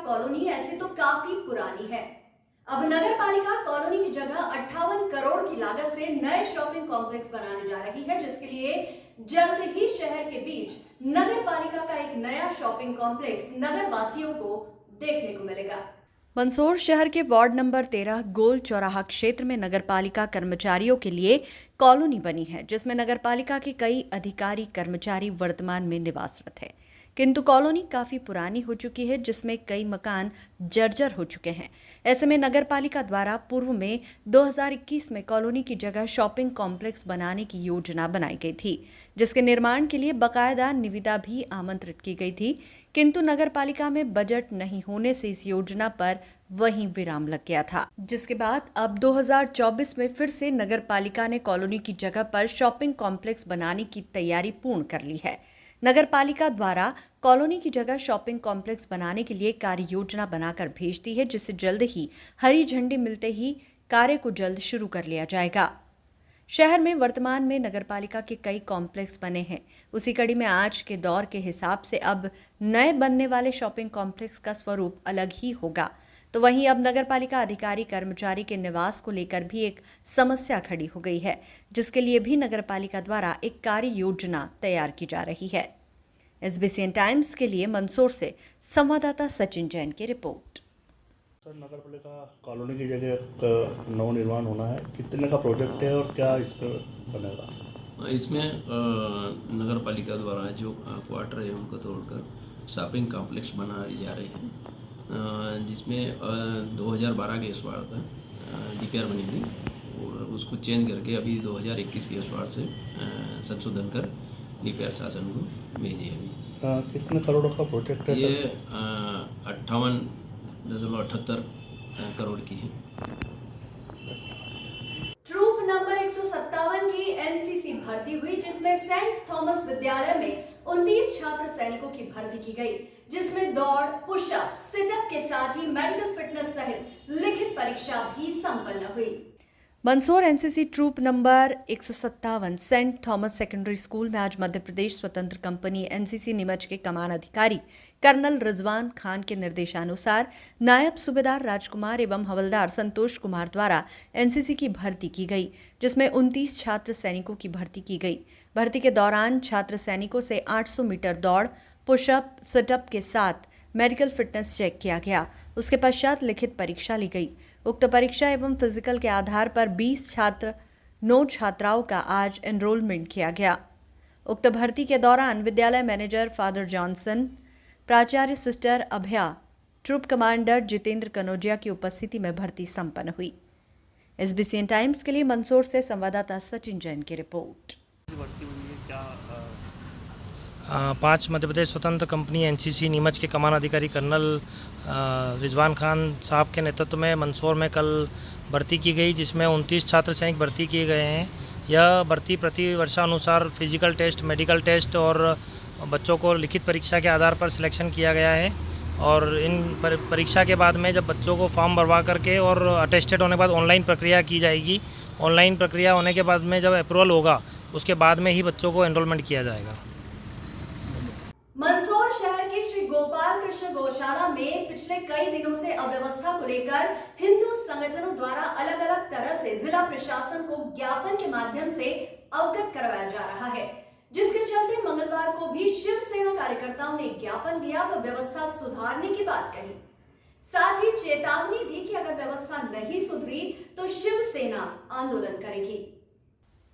Colony ऐसे तो काफी पुरानी है। अब नगर पालिका कॉलोनी की जगह 58 करोड़ की लागत से नए शॉपिंग कॉम्प्लेक्स बनाने जा रही है, जिसके लिए जल्द ही शहर के बीच नगर पालिका का एक नया शॉपिंग कॉम्प्लेक्स नगर वासियों को देखने को मिलेगा। मंदसौर शहर के वार्ड नंबर 13 गोल चौराहा क्षेत्र में नगरपालिका कर्मचारियों के लिए कॉलोनी बनी है, जिसमें नगरपालिका के कई अधिकारी कर्मचारी वर्तमान में निवासरत है। किंतु कॉलोनी काफी पुरानी हो चुकी है, जिसमें कई मकान जर्जर हो चुके हैं। ऐसे में नगरपालिका द्वारा पूर्व में 2021 में कॉलोनी की जगह शॉपिंग कॉम्प्लेक्स बनाने की योजना बनाई गई थी, जिसके निर्माण के लिए बकायदा निविदा भी आमंत्रित की गई थी। किंतु नगरपालिका में बजट नहीं होने से इस योजना पर वहीं विराम लग गया था, जिसके बाद अब 2024 में फिर से नगरपालिका ने कॉलोनी की जगह पर शॉपिंग कॉम्प्लेक्स बनाने की तैयारी पूर्ण कर ली है। नगरपालिका द्वारा कॉलोनी की जगह शॉपिंग कॉम्प्लेक्स बनाने के लिए कार्य योजना बनाकर भेज दी है, जिसे जल्द ही हरी झंडी मिलते ही कार्य को जल्द शुरू कर लिया जाएगा। शहर में वर्तमान में नगरपालिका के कई कॉम्प्लेक्स बने हैं। उसी कड़ी में आज के दौर के हिसाब से अब नए बनने वाले शॉपिंग कॉम्प्लेक्स का स्वरूप अलग ही होगा। तो वहीं अब नगरपालिका अधिकारी कर्मचारी के निवास को लेकर भी एक समस्या खड़ी हो गई है, जिसके लिए भी नगरपालिका द्वारा एक कार्य योजना तैयार की जा रही है। एसबीसीएन टाइम्स के लिए मंदसौर से संवाददाता सचिन जैन की रिपोर्ट। सर, नगर पालिका कॉलोनी की जगह का नव निर्माण होना है, कितने का प्रोजेक्ट है और क्या इस पर बनेगा? इसमें नगर पालिका द्वारा जो क्वार्टर है उनको तोड़कर शॉपिंग कॉम्प्लेक्स बनाए जा रहे हैं, जिसमें 2012 के इस बार का डीपीआर बनी थी और उसको चेंज करके अभी 2021 के इस बार से संशोधन कर डीपीआर शासन को भेजी है। अभी कितने करोड़ का प्रोजेक्ट है? ये 58.78 करोड़ की है। ट्रूप नंबर 157 की एनसीसी भर्ती हुई, जिसमें सेंट थॉमस विद्यालय में 29 छात्र सैनिकों की भर्ती की गई, जिसमें दौड़, पुशअप, सिटअप के साथ ही मेडिकल फिटनेस सहित लिखित परीक्षा भी संपन्न हुई। Mandsaur NCC troop number 157 Saint Thomas secondary school में आज मध्य प्रदेश स्वतंत्र कंपनी एनसीसी नीमच के कमान अधिकारी कर्नल रिजवान खान के निर्देशानुसार नायब सूबेदार राजकुमार एवं हवलदार संतोष कुमार द्वारा एनसीसी की भर्ती की गई, जिसमें 29 छात्र सैनिकों की भर्ती की गई। भर्ती के दौरान छात्र सैनिकों से 800 मीटर दौड़, पुशअप, सिटअप के साथ मेडिकल फिटनेस चेक किया गया। उसके पश्चात लिखित परीक्षा ली गई। उक्त परीक्षा एवं फिजिकल के आधार पर 20 छात्र 9 छात्राओं का आज एनरोलमेंट किया गया। उक्त भर्ती के दौरान विद्यालय मैनेजर फादर जॉनसन, प्राचार्य सिस्टर अभया, ट्रूप कमांडर जितेंद्र कनौजिया की उपस्थिति में भर्ती संपन्न हुई। एसबीसीएन टाइम्स के लिए मंदसौर से संवाददाता सचिन जैन की रिपोर्ट। 5 मध्य प्रदेश स्वतंत्र कंपनी एनसीसी नीमच के कमान अधिकारी कर्नल रिजवान खान साहब के नेतृत्व में मंदसौर में कल भर्ती की गई, जिसमें 29 छात्र सैनिक भर्ती किए गए हैं। यह भर्ती प्रति वर्षानुसार फिजिकल टेस्ट, मेडिकल टेस्ट और बच्चों को लिखित परीक्षा के आधार पर सिलेक्शन किया गया है। और इन परीक्षा के बाद में जब बच्चों को फॉर्म भरवा करके और अटेस्टेड होने के बाद ऑनलाइन प्रक्रिया की जाएगी। ऑनलाइन प्रक्रिया होने के बाद में जब अप्रूवल होगा, उसके बाद में ही बच्चों को एनरोलमेंट किया जाएगा। मंदसौर शहर के श्री गोपाल कृष्ण गौशाला में पिछले कई दिनों से अव्यवस्था को लेकर हिंदू संगठनों द्वारा अलग अलग तरह से जिला प्रशासन को ज्ञापन के माध्यम से अवगत करवाया जा रहा है, जिसके चलते मंगलवार को भी शिवसेना कार्यकर्ताओं ने ज्ञापन दिया व व्यवस्था सुधारने की बात कही। साथ ही चेतावनी दी कि अगर व्यवस्था नहीं सुधरी तो शिवसेना आंदोलन करेगी।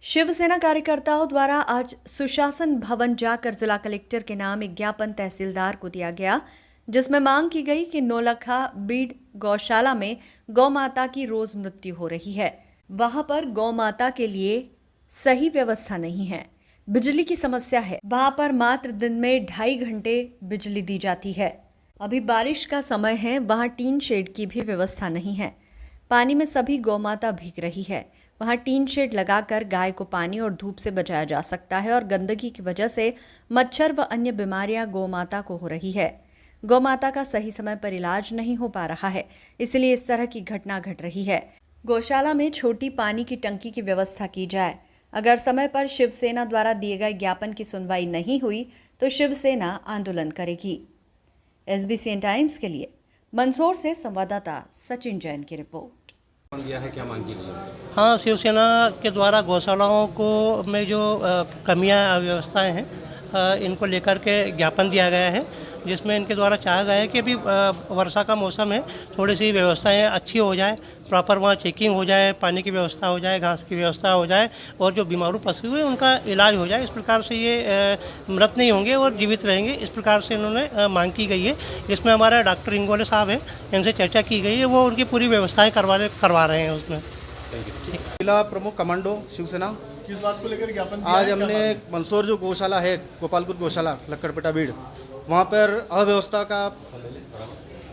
शिवसेना कार्यकर्ताओं द्वारा आज सुशासन भवन जाकर जिला कलेक्टर के नाम एक ज्ञापन तहसीलदार को दिया गया, जिसमें मांग की गई कि नौलखा बीड गौशाला में गौ माता की रोज मृत्यु हो रही है। वहां पर गौ माता के लिए सही व्यवस्था नहीं है, बिजली की समस्या है। वहां पर मात्र दिन में 2.5 घंटे बिजली दी जाती है। अभी बारिश का समय है, वहां टीन शेड की भी व्यवस्था नहीं है। पानी में सभी गौ माता भीग रही है। वहां टीन शेड लगाकर गाय को पानी और धूप से बचाया जा सकता है और गंदगी की वजह से मच्छर व अन्य बीमारियां गौ माता को हो रही है। गौ माता का सही समय पर इलाज नहीं हो पा रहा है, इसलिए इस तरह की घटना घट रही है। गौशाला में छोटी पानी की टंकी की व्यवस्था की जाए। अगर समय पर शिवसेना द्वारा दिए गए ज्ञापन की सुनवाई नहीं हुई तो शिवसेना आंदोलन करेगी। एसबीसीएन टाइम्स के लिए मंदसौर से संवाददाता सचिन जैन की रिपोर्ट। दिया है, क्या मांग की गई है? हाँ, शिवसेना के द्वारा गौशालाओं को में जो कमियां अव्यवस्थाएं हैं, इनको लेकर के ज्ञापन दिया गया है, जिसमें इनके द्वारा चाहा गया है कि अभी वर्षा का मौसम है, थोड़ी सी व्यवस्थाएं अच्छी हो जाए, प्रॉपर वहाँ चेकिंग हो जाए, पानी की व्यवस्था हो जाए, घास की व्यवस्था हो जाए और जो बीमारू पशु हैं उनका इलाज हो जाए। इस प्रकार से ये मृत नहीं होंगे और जीवित रहेंगे, इस प्रकार से इन्होंने मांग की गई है। इसमें हमारे डॉक्टर इंगोले साहब हैं, इनसे चर्चा की गई है, वो उनकी पूरी व्यवस्थाएँ करवा रहे हैं उसमें। जिला प्रमुख कमांडो शिवसेना। किस बात को लेकर ज्ञापन दिया आज है? क्या हमने मंदसौर जो गौशाला है, गोपालपुर गौशाला लक्कड़पेटा भीड़, वहाँ पर अव्यवस्था का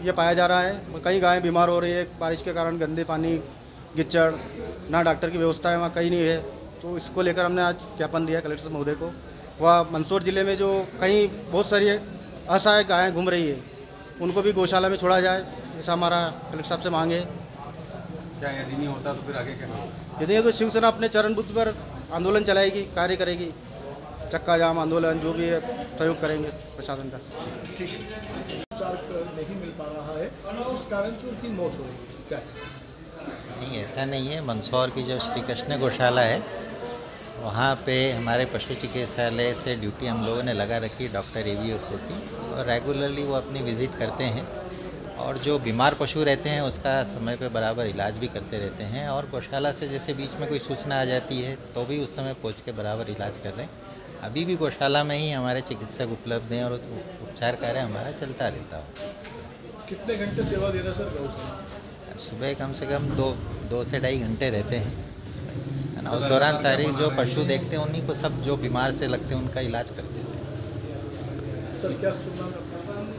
ये पाया जा रहा है। कई गायें बीमार हो रही है बारिश के कारण, गंदे पानी, गिच्चड़, ना डॉक्टर की व्यवस्था है वहाँ कहीं नहीं है। तो इसको लेकर हमने आज ज्ञापन दिया कलेक्टर महोदय को। वह मंदसौर ज़िले में जो कहीं बहुत सारी असहाय गायें घूम रही है, उनको भी गौशाला में छोड़ा जाए, ऐसा हमारा कलेक्टर साहब से मांग है। क्या यदि नहीं होता तो फिर आगे क्या होगा? यदि नहीं तो शिवसेना अपने चरण बुद्ध पर आंदोलन चलाएगी, कार्य करेगी, चक्का जाम आंदोलन, जो भी है सहयोग करेंगे प्रशासन का। उपचार नहीं मिल पा रहा है, जिस कारण से उनकी मौत हो रही है, क्या है? नहीं, ऐसा नहीं है। मंदसौर की जो श्री कृष्ण गौशाला है, वहाँ पे हमारे पशु चिकित्सालय से ड्यूटी हम लोगों ने लगा रखी, डॉक्टर एवी ओको की, और रेगुलरली वो अपनी विज़िट करते हैं और जो बीमार पशु रहते हैं उसका समय पे बराबर इलाज भी करते रहते हैं। और गौशाला से जैसे बीच में कोई सूचना आ जाती है तो भी उस समय पहुँच के बराबर इलाज कर रहे हैं। अभी भी गौशाला में ही हमारे चिकित्सक उपलब्ध हैं और उपचार कार्य हमारा चलता रहता है। कितने घंटे सेवा दे रहे हैं सर गौशाला? सुबह कम से कम दो से 2.5 घंटे रहते हैं इसमें, है ना। उस दौरान सारे जो पशु देखते हैं उन्हीं को, सब जो बीमार से लगते हैं उनका इलाज करते हैं। सर क्या सुनना है?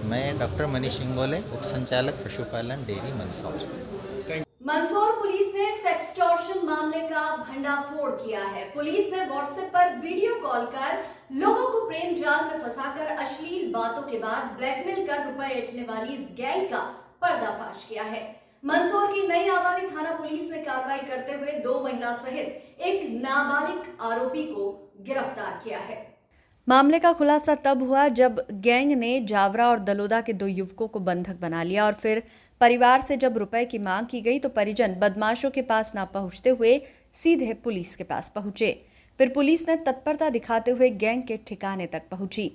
मैं डॉक्टर मनीष इंगोले, उप संचालक पशुपालन डेयरी मंदसौर। मंदसौर पुलिस ने सेक्सटॉर्शन मामले का भंडाफोड़ किया है। पुलिस ने व्हाट्सएप पर वीडियो कॉल कर लोगों को प्रेम जाल में फंसाकर अश्लील बातों के बाद ब्लैकमेल कर रुपए ऐंठने वाली इस गैंग का पर्दाफाश किया है। मंदसौर की नई आबादी थाना पुलिस ने कार्रवाई करते हुए 2 महिला सहित एक नाबालिग आरोपी को गिरफ्तार किया है। मामले का खुलासा तब हुआ जब गैंग ने जावरा और दलोदा के 2 युवकों को बंधक बना लिया और फिर परिवार से जब रुपए की मांग की गई तो परिजन बदमाशों के पास ना पहुंचते हुए सीधे पुलिस के पास पहुंचे। फिर पुलिस ने तत्परता दिखाते हुए गैंग के ठिकाने तक पहुंची।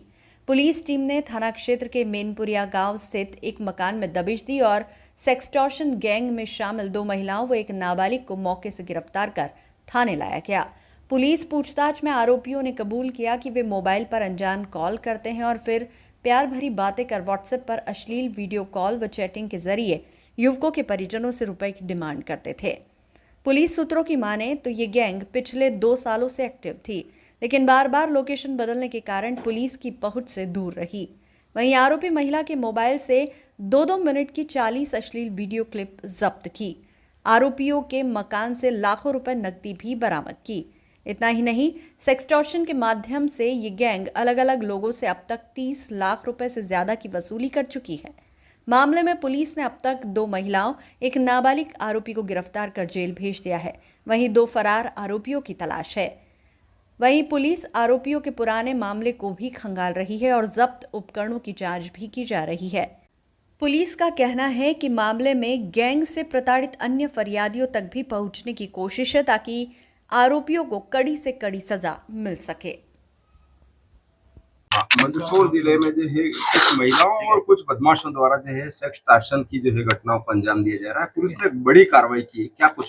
पुलिस टीम ने थाना क्षेत्र के मेनपुरिया गांव स्थित एक मकान में दबिश दी और सेक्सटॉर्शन गैंग में शामिल 2 महिलाओं व एक नाबालिग को मौके से गिरफ्तार कर थाने लाया गया। पुलिस पूछताछ में आरोपियों ने कबूल किया कि वे मोबाइल पर अनजान कॉल करते हैं और फिर प्यार भरी बातें कर व्हाट्सएप पर अश्लील वीडियो कॉल व चैटिंग के जरिए युवकों के परिजनों से रुपए की डिमांड करते थे। पुलिस सूत्रों की माने तो ये गैंग पिछले 2 सालों से एक्टिव थी, लेकिन बार बार लोकेशन बदलने के कारण पुलिस की पहुंच से दूर रही। वहीं आरोपी महिला के मोबाइल से 2-2 मिनट की 40 अश्लील वीडियो क्लिप जब्त की। आरोपियों के मकान से लाखों रुपए नकदी भी बरामद की। इतना ही नहीं, सेक्सटॉर्शन के माध्यम से ये गैंग अलग अलग लोगों से अब तक 30 लाख रुपए से ज्यादा की वसूली कर चुकी है। मामले में पुलिस ने अब तक 2 महिलाओं, एक नाबालिग आरोपी को गिरफ्तार कर जेल भेज दिया है। वहीं 2 फरार आरोपियों की तलाश है। वहीं पुलिस आरोपियों के पुराने मामले को भी खंगाल रही है और जब्त उपकरणों की जांच भी की जा रही है। पुलिस का कहना है कि मामले में गैंग से प्रताड़ित अन्य फरियादियों तक भी पहुंचने की कोशिश है ताकि आरोपियों को कड़ी से कड़ी सजा मिल सके। मंदसौर जिले में जो है कुछ महिलाओं और कुछ बदमाशों द्वारा जो है सेक्स टार्सन की जो है घटनाओं को अंजाम दिया जा रहा है। पुलिस ने एक बड़ी कार्रवाई की है, क्या कुछ?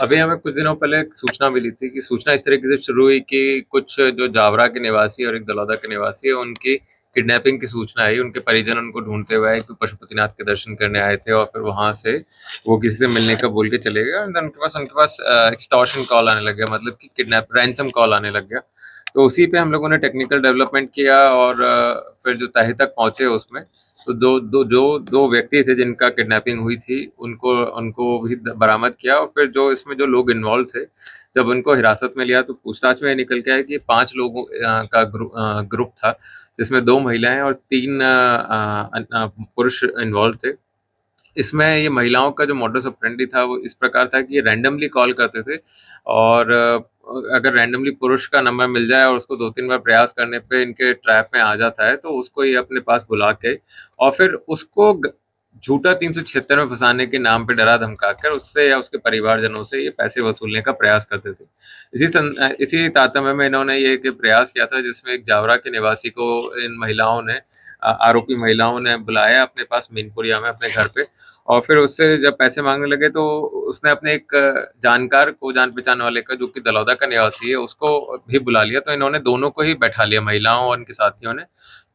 अभी हमें कुछ दिनों पहले एक सूचना मिली थी कि सूचना इस तरीके से शुरू हुई कि कुछ जो जावरा के निवासी और एक दलौदा के निवासी है, उनकी किडनैपिंग की सूचना आई। उनके परिजन उनको ढूंढते हुए आए कि पशुपतिनाथ के दर्शन करने आए थे और फिर वहां से वो किसी से मिलने का बोल के चले गए। और उनके पास एक्सटॉर्शन कॉल आने लग गया, मतलब कि किडनैप रैंसम कॉल आने लग गया। तो उसी पे हम लोगों ने टेक्निकल डेवलपमेंट किया और फिर जो तह तक पहुंचे उसमें तो दो व्यक्ति थे जिनका किडनैपिंग हुई थी, उनको भी बरामद किया। और फिर जो इसमें जो लोग इन्वॉल्व थे, जब उनको हिरासत में लिया तो पूछताछ में निकल के आया कि 5 लोगों का ग्रुप था, जिसमें 2 महिलाएं और 3 पुरुष इन्वॉल्व थे। इसमें ये महिलाओं का जो मॉडस ऑपरेंडी था वो इस प्रकार था कि ये रैंडमली कॉल करते थे और अगर रैंडमली पुरुष का नंबर मिल जाए और उसको 2-3 बार प्रयास करने पे इनके ट्रैप में आ जाता है तो उसको ये अपने पास बुला के और फिर उसको झूठा 376 में फंसाने के नाम पे डरा धमकाकर उससे या उसके परिवारजनों से ये पैसे वसूलने का प्रयास करते थे। इसी तारतम्य में इन्होंने ये एक प्रयास किया था जिसमें एक जावरा के निवासी को इन महिलाओं ने आरोपी महिलाओं ने बुलाया अपने पास मीनपुरिया में अपने घर पे, और फिर उससे जब पैसे मांगने लगे तो उसने अपने एक जानकार को, जान पहचान वाले का, जो कि दलौदा का निवासी है, उसको भी बुला लिया। तो इन्होंने दोनों को ही बैठा लिया, महिलाओं और इनके साथियों ने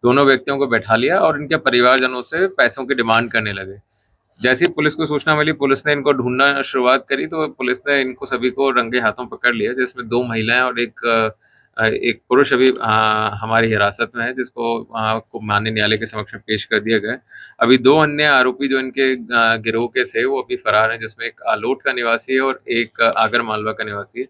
दोनों व्यक्तियों को बैठा लिया और इनके परिवारजनों से पैसों की डिमांड करने लगे। जैसे ही पुलिस को सूचना मिली, पुलिस ने इनको ढूंढना शुरुआत करी, तो पुलिस ने इनको सभी को रंगे हाथों पकड़ लिया, जिसमें 2 महिलाएं और एक पुरुष अभी हमारी हिरासत में है, जिसको को माननीय न्यायालय के समक्ष पेश कर दिया गया है। अभी 2 अन्य आरोपी जो इनके गिरोह के थे वो अभी फरार हैं, जिसमें एक आलोट का निवासी है और एक आगर मालवा का निवासी है।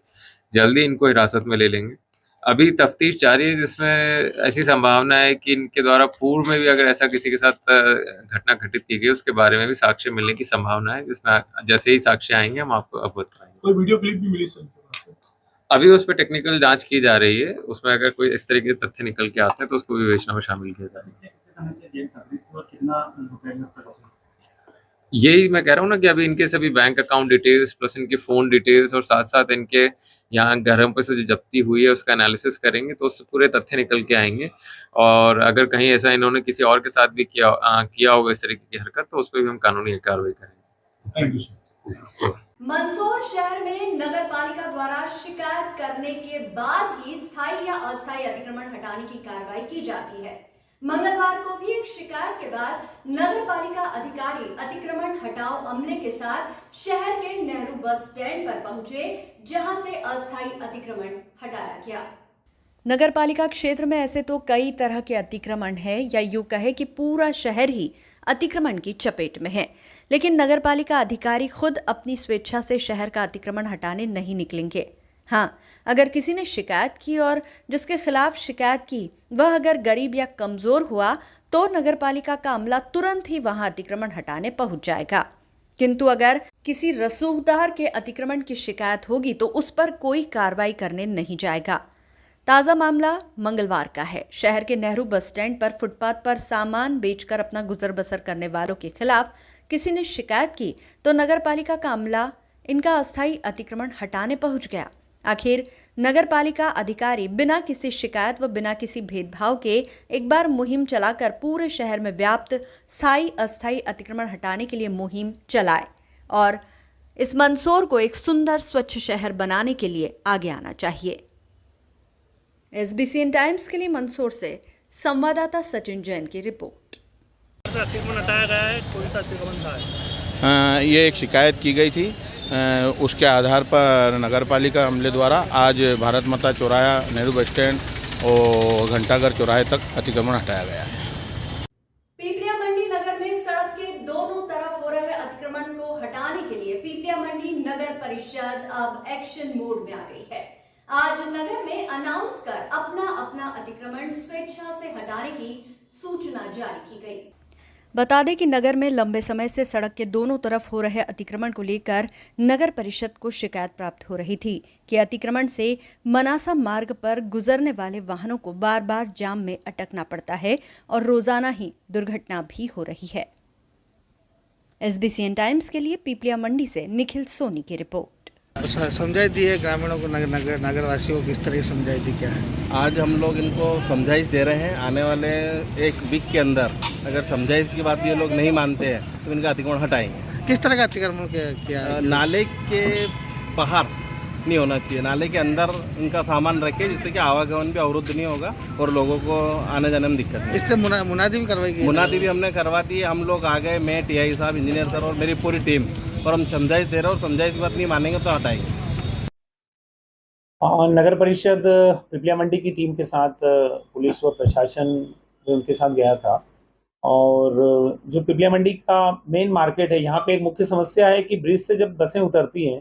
जल्दी इनको हिरासत में ले लेंगे। अभी तफ्तीश जारी है, जिसमें ऐसी संभावना है कि इनके द्वारा पूर्व में भी अगर ऐसा किसी के साथ घटना घटित की गई, उसके बारे में भी साक्ष्य मिलने की संभावना है, जिसमें जैसे ही साक्ष्य आएंगे हम आपको अवगत कराएंगे। कोई वीडियो क्लिप भी मिली सर? अभी उस पर टेक्निकल जांच की जा रही है, उसमें अगर कोई इस तरीके के तथ्य निकल के आते हैं तो उसको विवेचना में शामिल किया जाएगा। यही मैं कह रहा हूँ ना कि अभी इनके सभी बैंक अकाउंट डिटेल्स प्लस इनके फ़ोन डिटेल्स और साथ साथ इनके यहाँ घरों पर से जो जब्ती हुई है उसका एनालिसिस करेंगे तो उससे पूरे तथ्य निकल के आएंगे, और अगर कहीं ऐसा इन्होंने किसी और के साथ भी किया होगा इस तरीके की हरकत, तो उस पर भी हम कानूनी कार्रवाई करेंगे। Thank you sir. मंदसौर शहर में नगर पालिका द्वारा शिकायत करने के बाद ही स्थायी या अस्थायी अतिक्रमण हटाने की कार्रवाई की जाती है। मंगलवार को भी एक शिकायत के बाद नगर पालिका अधिकारी अतिक्रमण हटाओ अमले के साथ शहर के नेहरू बस स्टैंड पर पहुंचे, जहां से अस्थायी अतिक्रमण हटाया गया। नगर पालिका क्षेत्र में ऐसे तो कई तरह के अतिक्रमण हैं, या यूं कहे कि पूरा शहर ही अतिक्रमण की चपेट में है, लेकिन नगर पालिका अधिकारी खुद अपनी स्वेच्छा से शहर का अतिक्रमण हटाने नहीं निकलेंगे। हाँ, अगर किसी ने शिकायत की और जिसके खिलाफ शिकायत की वह अगर गरीब या कमजोर हुआ तो नगर पालिका का अमला तुरंत ही वहां अतिक्रमण हटाने पहुंच जाएगा। किंतु अगर किसी रसूखदार के अतिक्रमण की शिकायत होगी तो उस पर कोई कार्रवाई करने नहीं जाएगा। ताज़ा मामला मंगलवार का है। शहर के नेहरू बस स्टैंड पर फुटपाथ पर सामान बेचकर अपना गुजर बसर करने वालों के खिलाफ किसी ने शिकायत की तो नगर पालिका का अमला इनका अस्थायी अतिक्रमण हटाने पहुंच गया। आखिर नगर पालिका अधिकारी बिना किसी शिकायत व बिना किसी भेदभाव के एक बार मुहिम चलाकर पूरे शहर में व्याप्त स्थायी अस्थायी अतिक्रमण हटाने के लिए मुहिम चलाए और इस मंदसौर को एक सुंदर स्वच्छ शहर बनाने के लिए आगे आना चाहिए। SBCN टाइम्स के लिए मंदसौर से संवाददाता सचिन जैन की रिपोर्ट। अतिक्रमण हटाया गया है, कौन सा अतिक्रमण था? ये एक शिकायत की गई थी, उसके आधार पर नगर पालिका अमले द्वारा आज भारत माता चौराहा, नेहरू बस स्टैंड और घंटाघर चौराहे तक अतिक्रमण हटाया गया है। पीपलिया मंडी नगर में सड़क के दोनों तरफ हो रहे अतिक्रमण को हटाने के लिए पीपलिया मंडी नगर परिषद अब एक्शन मोड में आ गई है। आज नगर में अनाउंस कर अपना अपना अतिक्रमण स्वेच्छा से हटाने की सूचना जारी की गई। बता दें कि नगर में लंबे समय से सड़क के दोनों तरफ हो रहे अतिक्रमण को लेकर नगर परिषद को शिकायत प्राप्त हो रही थी कि अतिक्रमण से मनासा मार्ग पर गुजरने वाले वाहनों को बार बार जाम में अटकना पड़ता है और रोजाना ही दुर्घटना भी हो रही है। SBCN टाइम्स के लिए पीपलिया मंडी से निखिल सोनी की रिपोर्ट। समझाई दी है ग्रामीणों को, नगरवासियों को किस तरह की समझाई दी, क्या है? आज हम लोग इनको समझाइश दे रहे हैं। आने वाले एक वीक के अंदर अगर समझाइश की बात ये लोग नहीं मानते हैं तो इनका अतिक्रमण हटाएंगे। किस तरह का अतिक्रमण किया? नाले के बाहर नहीं होना चाहिए, नाले के अंदर इनका सामान रखे जिससे कि आवागमन भी अवरुद्ध नहीं होगा और लोगों को आने जाने में दिक्कत नहीं। इससे मुनादी भी करवाई गई? मुनादी भी हमने करवा दी। हम लोग आ गए, मैं, TI साहब, इंजीनियर सर और मेरी पूरी टीम, और हम समझाइश दे रहे हो, समझाइश की बात नहीं मानेंगे तो हटाएंगे। नगर परिषद पीपलिया मंडी की टीम के साथ पुलिस व प्रशासन उनके साथ गया था, और जो पीपलिया मंडी का मेन मार्केट है यहाँ पे एक मुख्य समस्या है कि ब्रिज से जब बसें उतरती हैं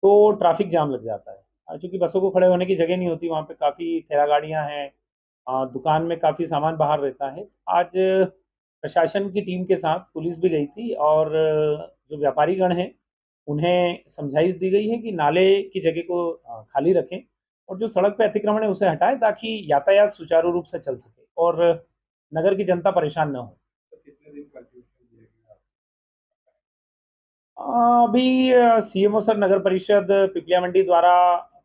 तो ट्रैफिक जाम लग जाता है। चूँकि बसों को खड़े होने की जगह नहीं होती, वहाँ पे काफ़ी ठेला गाड़ियाँ हैं, दुकान में काफ़ी सामान बाहर रहता है। आज प्रशासन की टीम के साथ पुलिस भी गई थी और जो व्यापारीगण हैं उन्हें समझाइश दी गई है कि नाले की जगह को खाली रखें और जो सड़क पे अतिक्रमण है उसे हटाएं ताकि यातायात सुचारू रूप से चल सके और नगर की जनता परेशान न हो। अभी सीएमओ सर नगर परिषद पिपलिया मंडी द्वारा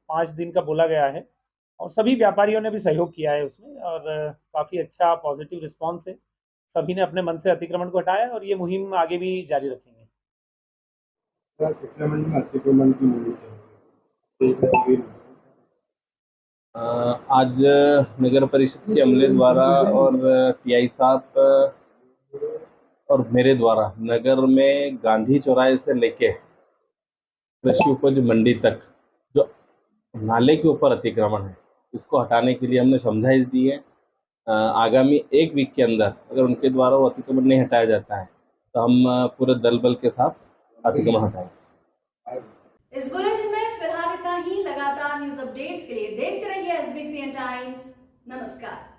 5 दिन का बोला गया है और सभी व्यापारियों ने भी सहयोग किया है उसमें और काफ़ी अच्छा पॉजिटिव रिस्पांस है। सभी ने अपने मन से अतिक्रमण को हटाया और ये मुहिम आगे भी जारी रखेंगे। अतिक्रमण की मुहिम चल रही है। आज नगर परिषद के अमले द्वारा और टीआई साहब और मेरे द्वारा नगर में गांधी चौराहे से लेके कृषि उपज मंडी तक जो नाले के ऊपर अतिक्रमण है इसको हटाने के लिए हमने समझाइश दी है। आगामी 1 वीक के अंदर अगर उनके द्वारा वो अतिक्रमण नहीं हटाया जाता है तो हम पूरे दल बल के साथ अतिक्रमण हटाएंगे। इस बुलेटिन में फिलहाल इतना ही। लगातार न्यूज अपडेट्स के लिए देखते रहिए SBCN टाइम्स। नमस्कार।